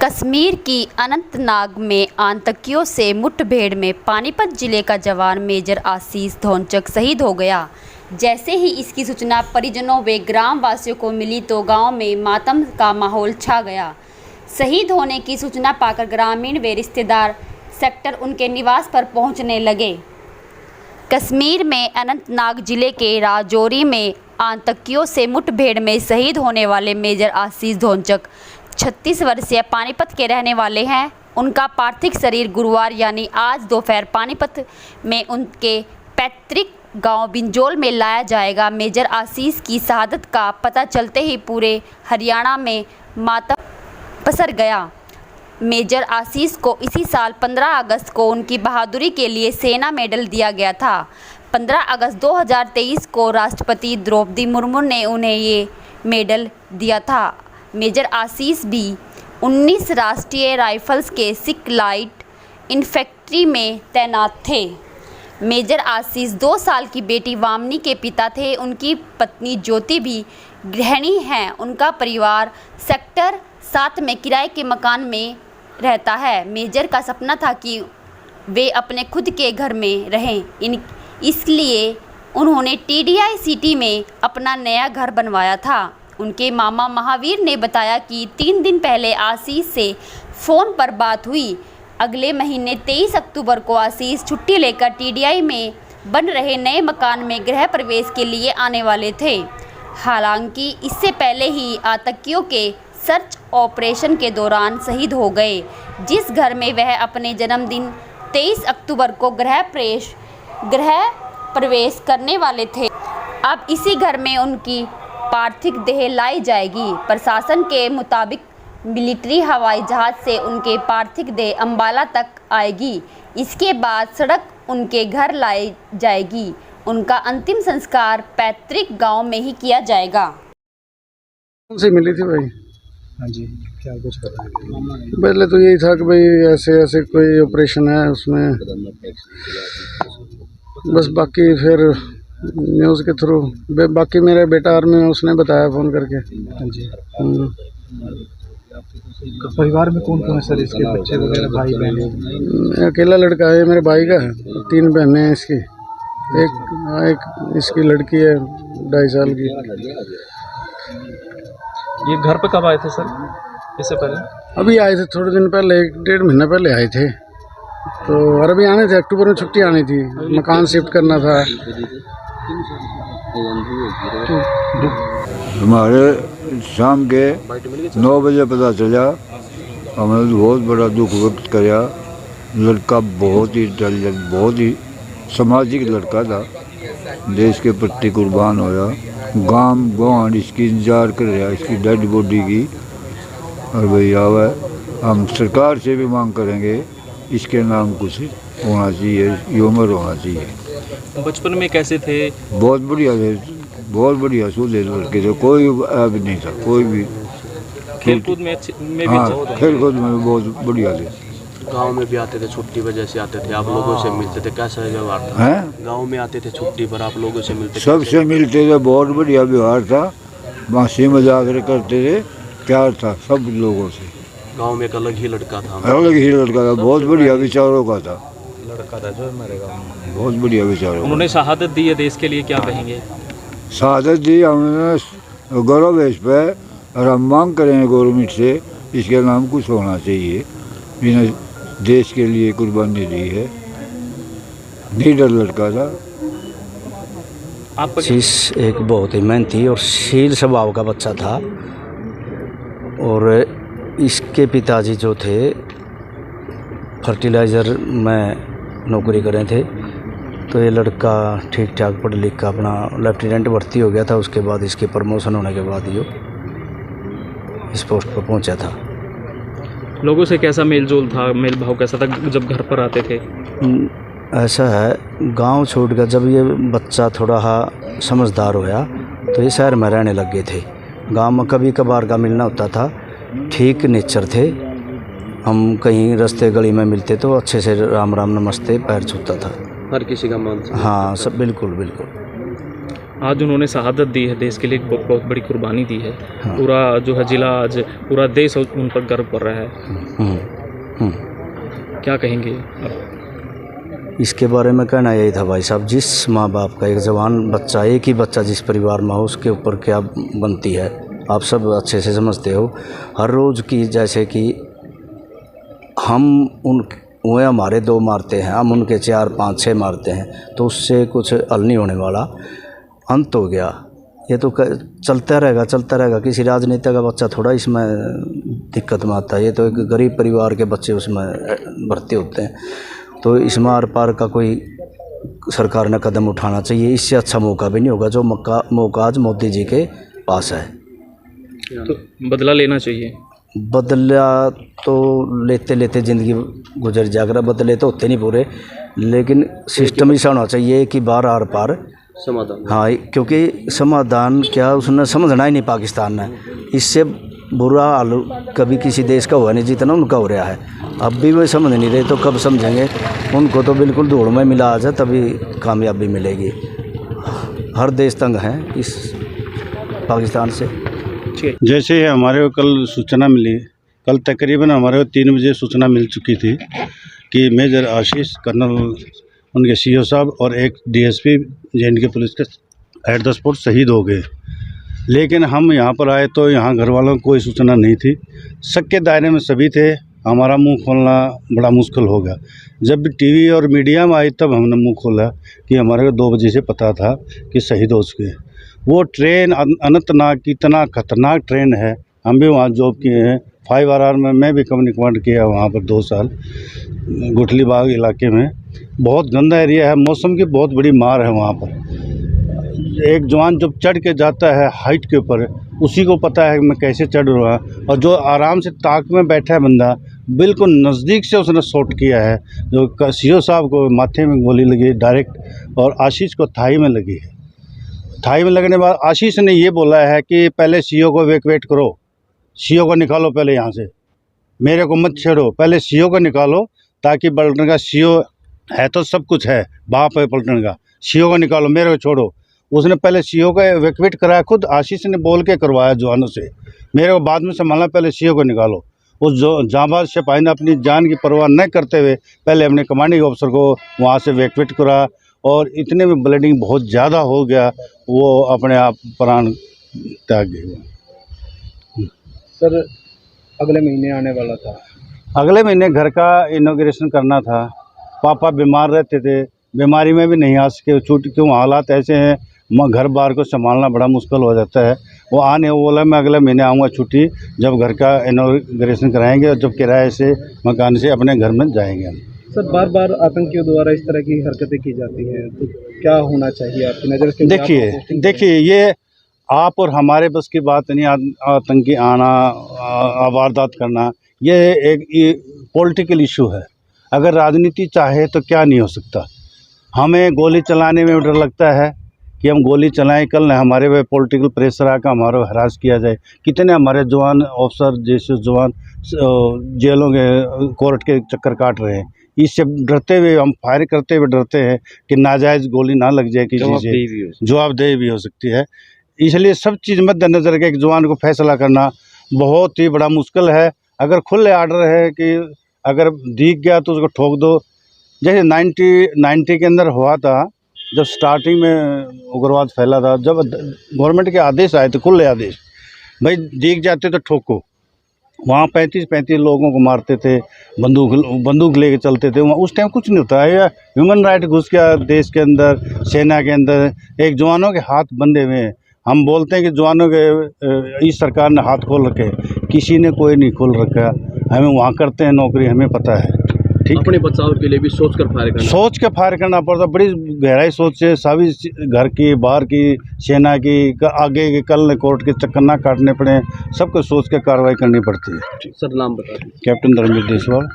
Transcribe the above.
कश्मीर की अनंतनाग में आतंकियों से मुठभेड़ में पानीपत जिले का जवान मेजर आशीष धोंचक शहीद हो गया। जैसे ही इसकी सूचना परिजनों व ग्राम वासियों को मिली तो गांव में मातम का माहौल छा गया। शहीद होने की सूचना पाकर ग्रामीण व रिश्तेदार सेक्टर उनके निवास पर पहुंचने लगे। कश्मीर में अनंतनाग जिले के राजौरी में आतंकियों से मुठभेड़ में शहीद होने वाले मेजर आशीष धोंचक 36 वर्षीय पानीपत के रहने वाले हैं। उनका पार्थिव शरीर गुरुवार यानी आज दोपहर पानीपत में उनके पैतृक गांव बिंजोल में लाया जाएगा। मेजर आशीष की शहादत का पता चलते ही पूरे हरियाणा में मातम पसर गया। मेजर आशीष को इसी साल 15 अगस्त को उनकी बहादुरी के लिए सेना मेडल दिया गया था। 15 अगस्त 2023 को राष्ट्रपति द्रौपदी मुर्मू ने उन्हें ये मेडल दिया था। मेजर आशीष भी 19 राष्ट्रीय राइफल्स के सिख लाइट इन्फेंट्री में तैनात थे। मेजर आशीष 2 साल की बेटी वामनी के पिता थे। उनकी पत्नी ज्योति भी गृहिणी हैं। उनका परिवार सेक्टर 7 में किराए के मकान में रहता है। मेजर का सपना था कि वे अपने खुद के घर में रहें, इसलिए उन्होंने TDI सिटी में अपना नया घर बनवाया था। उनके मामा महावीर ने बताया कि 3 दिन पहले आशीष से फ़ोन पर बात हुई। अगले महीने 23 अक्टूबर को आशीष छुट्टी लेकर TDI में बन रहे नए मकान में गृह प्रवेश के लिए आने वाले थे। हालांकि इससे पहले ही आतंकियों के सर्च ऑपरेशन के दौरान शहीद हो गए। जिस घर में वह अपने जन्मदिन 23 अक्टूबर को गृह प्रवेश करने वाले थे, अब इसी घर में उनकी पार्थिव देह लाई जाएगी। प्रशासन के मुताबिक मिलिट्री हवाई जहाज से उनके पार्थिव देह अंबाला तक आएगी। इसके बाद सड़क उनके घर लाई जाएगी। उनका अंतिम संस्कार पैतृक गांव में ही किया जाएगा। उनसे मिली थी भाई। हाँ जी, क्या कुछ कर रहे हैं? पहले तो यही था कि भाई ऐसे ऐसे कोई ऑपरेशन है उसमें, बस बाकी फिर न्यूज़ के थ्रू बाकी मेरा बेटा आर्मी में, उसने बताया फ़ोन करके। हाँ जी। तो परिवार में कौन कौन है सर? इसके बच्चे वगैरह, भाई बहन? अकेला लड़का है, मेरे भाई का है। 3 बहनें हैं इसकी। एक इसकी लड़की है 2.5 साल की। ये घर पे कब आए थे सर? इससे पहले अभी आए थे, थोड़े दिन पहले, 1-1.5 महीना पहले आए थे। तो और अभी आने थे, अक्टूबर में छुट्टी आनी थी, मकान शिफ्ट करना था। हमारे शाम के 9 बजे पता चला। हमें बहुत बड़ा दुख व्यक्त किया। लड़का बहुत ही इंटेलिजेंट, बहुत ही सामाजिक लड़का था। देश के प्रति कुर्बान होया। गांव गवान इसकी इंतजार कर रहा, इसकी डेड बॉडी की। और भैया हम सरकार से भी मांग करेंगे, इसके नाम कुछ होना चाहिए, ये उम्र होना चाहिए। बचपन में कैसे थे? बहुत बढ़िया थे, बहुत बढ़िया सूझे लड़के थे। कोई अब नहीं था, कोई भी। खेलकूद में भी? हाँ, खेलकूद में भी बहुत बढ़िया थे। गांव में भी आते थे, छुट्टी पर जैसे आते थे, आप लोगों से मिलते थे, कैसा व्यवहार था? हैं? गांव में आते थे छुट्टी पर, आप लोगों से मिलते थे? सबसे मिलते थे, बहुत बढ़िया व्यवहार था। हंसी मजाक करते थे, प्यार था सब लोगों से। गांव में एक अलग ही लड़का था। अलग ही लड़का था, बहुत बढ़िया विचारों का था। लड़का था जो हमारे गाँव में। बहुत बढ़िया विचारों। उन्होंने शहादत दी है देश के लिए, क्या कहेंगे? शहादत दी हमने गौरव है इस पर, और हम मांग करेंगे गवर्नमेंट से, इसके नाम कुछ होना चाहिए। बिना देश के लिए कुर्बानी दी है, लीडर लड़का था। आशीष एक बहुत ही मेहनती और शील स्वभाव का बच्चा था। और इसके पिताजी जो थे फर्टिलाइज़र में नौकरी कर रहे थे। तो ये लड़का ठीक ठाक पढ़ लिख कर अपना लेफ्टिनेंट भर्ती हो गया था। उसके बाद इसके प्रमोशन होने के बाद ये इस पोस्ट पर पहुंचा था। लोगों से कैसा मेलजोल था, मेल भाव कैसा था जब घर पर आते थे? ऐसा है, गांव छोड़कर जब ये बच्चा थोड़ा समझदार होया तो ये शहर में रहने लग गए थे। गांव में कभी कभार का मिलना होता था। ठीक नेचर थे। हम कहीं रास्ते गली में मिलते तो अच्छे से राम राम नमस्ते पैर छूता था। हर किसी का मान? हाँ, सब बिल्कुल बिल्कुल। आज उन्होंने शहादत दी है, देश के लिए एक बहुत बहुत बड़ी कुर्बानी दी है। हाँ। पूरा जो है जिला, आज पूरा देश उन पर गर्व कर रहा है। क्या कहेंगे आप? इसके बारे में कहना यही था भाई साहब, जिस माँ बाप का एक जवान बच्चा, एक ही बच्चा जिस परिवार में हो, उसके ऊपर क्या बनती है आप सब अच्छे से समझते हो। हर रोज़ की जैसे कि हम वो हमारे 2 मारते हैं, हम उनके 4, 5, 6 मारते हैं, तो उससे कुछ हल नहीं होने वाला। अंत हो गया, ये तो चलता रहेगा। किसी राजनेता का बच्चा थोड़ा इसमें दिक्कत में आता है, ये तो एक गरीब परिवार के बच्चे उसमें भर्ती होते हैं। तो इसमें आर पार का कोई सरकार ने कदम उठाना चाहिए। इससे अच्छा मौका भी नहीं होगा जो मौका आज मोदी जी के पास है। तो बदला लेना चाहिए। बदला तो लेते लेते ज़िंदगी गुजर जाएगा, बदले तो होते नहीं पूरे, लेकिन सिस्टम ऐसा होना चाहिए कि बार आर पार समाधान। हाँ, क्योंकि समाधान क्या उसने समझना ही नहीं पाकिस्तान ने। इससे बुरा हाल कभी किसी देश का हुआ नहीं जितना उनका हो रहा है। अब भी वो समझ नहीं रहे तो कब समझेंगे। उनको तो बिल्कुल धूल में मिला आज है, तभी कामयाबी मिलेगी। हर देश तंग है इस पाकिस्तान से। जैसे ही हमारे को कल सूचना मिली, कल तकरीबन हमारे को 3 बजे सूचना मिल चुकी थी कि मेजर आशीष, कर्नल उनके सीओ साहब और एक डीएसपी जे.एंड.के पुलिस के एट द स्पॉट शहीद हो गए। लेकिन हम यहाँ पर आए तो यहाँ घर वालों को कोई सूचना नहीं थी। शक के दायरे में सभी थे, हमारा मुंह खोलना बड़ा मुश्किल हो गया। जब भी टीवी और मीडिया में आई तब हमने मुंह खोला कि हमारे को 2 बजे से पता था कि शहीद हो चुके हैं। वो ट्रेन अनंतनाग की इतना खतरनाक ट्रेन है। हम भी वहाँ जॉब किए हैं, 5RR में मैं भी कंपनी कमांड किया वहाँ पर 2 साल, गुठली बाग इलाके में। बहुत गंदा एरिया है, मौसम की बहुत बड़ी मार है वहाँ पर। एक जवान जब चढ़ के जाता है हाइट के ऊपर, उसी को पता है मैं कैसे चढ़ रहा है। और जो आराम से ताक में बैठा है बंदा, बिल्कुल नज़दीक से उसने शॉट किया है। जो सीओ साहब को माथे में गोली लगी डायरेक्ट, और आशीष को थाई में लगी है। थाई में लगने के बाद आशीष ने ये बोला है कि पहले सीओ को इवैक्यूएट करो, सीओ को निकालो पहले यहाँ से, मेरे को मत छेड़ो, पहले सीओ को निकालो, ताकि पलटन का सीओ है तो सब कुछ है, बाप है पलटन का, सीओ को निकालो, मेरे को छोड़ो। उसने पहले सीओ को इवैक्यूएट कराया, खुद आशीष ने बोल के करवाया जवानों से, मेरे को बाद में संभालना, पहले सीओ को निकालो। उस जो जांबाज सिपाही ने अपनी जान की परवाह न करते हुए पहले अपने कमांडिंग ऑफिसर को वहाँ से इवैक्यूएट करा, और इतने में ब्लीडिंग बहुत ज़्यादा हो गया, वो अपने आप प्राण त्याग गए। सर अगले महीने आने वाला था, अगले महीने घर का इनॉग्रेशन करना था। पापा बीमार रहते थे, बीमारी में भी नहीं आ सके, छुट्टी क्यों हालात ऐसे हैं, घर बार को संभालना बड़ा मुश्किल हो जाता है। वो आने बोला मैं अगले महीने आऊँगा छुट्टी, जब घर का इनॉग्रेशन कराएंगे और जब किराए से मकान से अपने घर में जाएंगे हम। सर बार बार आतंकियों द्वारा इस तरह की हरकतें की जाती हैं, तो क्या होना चाहिए आपकी नज़र से? देखिए ये आप और हमारे बस की बात नहीं। आतंकी आना, वारदात करना, ये एक पॉलिटिकल इशू है। अगर राजनीति चाहे तो क्या नहीं हो सकता। हमें गोली चलाने में डर लगता है कि हम गोली चलाएं, कल न हमारे पे पॉलिटिकल प्रेशर आकर हमारा हरास किया जाए। कितने हमारे जवान ऑफिसर जैसे जवान जेलों के कोर्ट के चक्कर काट रहे हैं। इससे डरते हुए हम फायर करते हुए डरते हैं कि नाजायज़ गोली ना लग जाए किसी से, जवाबदेही भी हो सकती है। इसलिए सब चीज़ मद्देनज़र रख के एक जवान को फैसला करना बहुत ही बड़ा मुश्किल है। अगर खुले आर्डर है कि अगर दिख गया तो उसको ठोक दो, जैसे 90 के अंदर हुआ था, जब स्टार्टिंग में उग्रवाद फैला था, जब गवर्नमेंट के आदेश आए थे, खुले आदेश, भाई दिख जाते तो ठोको। वहाँ 35 लोगों को मारते थे, बंदूक लेके चलते थे। वहाँ उस टाइम कुछ नहीं होता है। ह्यूमन राइट घुस गया देश के अंदर, सेना के अंदर, एक जवानों के हाथ बंधे हुए हैं। हम बोलते हैं कि जवानों के इस सरकार ने हाथ खोल रखे, किसी ने कोई नहीं खोल रखा। हमें वहाँ करते हैं नौकरी, हमें पता है। ठीक, अपने बचाव के लिए भी सोच के फायर करना पड़ता। बड़ी गहराई सोच से सभी घर की, बाहर की, सेना की, आगे के कल कोर्ट के चक्कर ना काटने पड़े, सबको सोच के कार्रवाई करनी पड़ती है। सर नाम बता दीजिए। कैप्टन धर्मवीर देसवाल।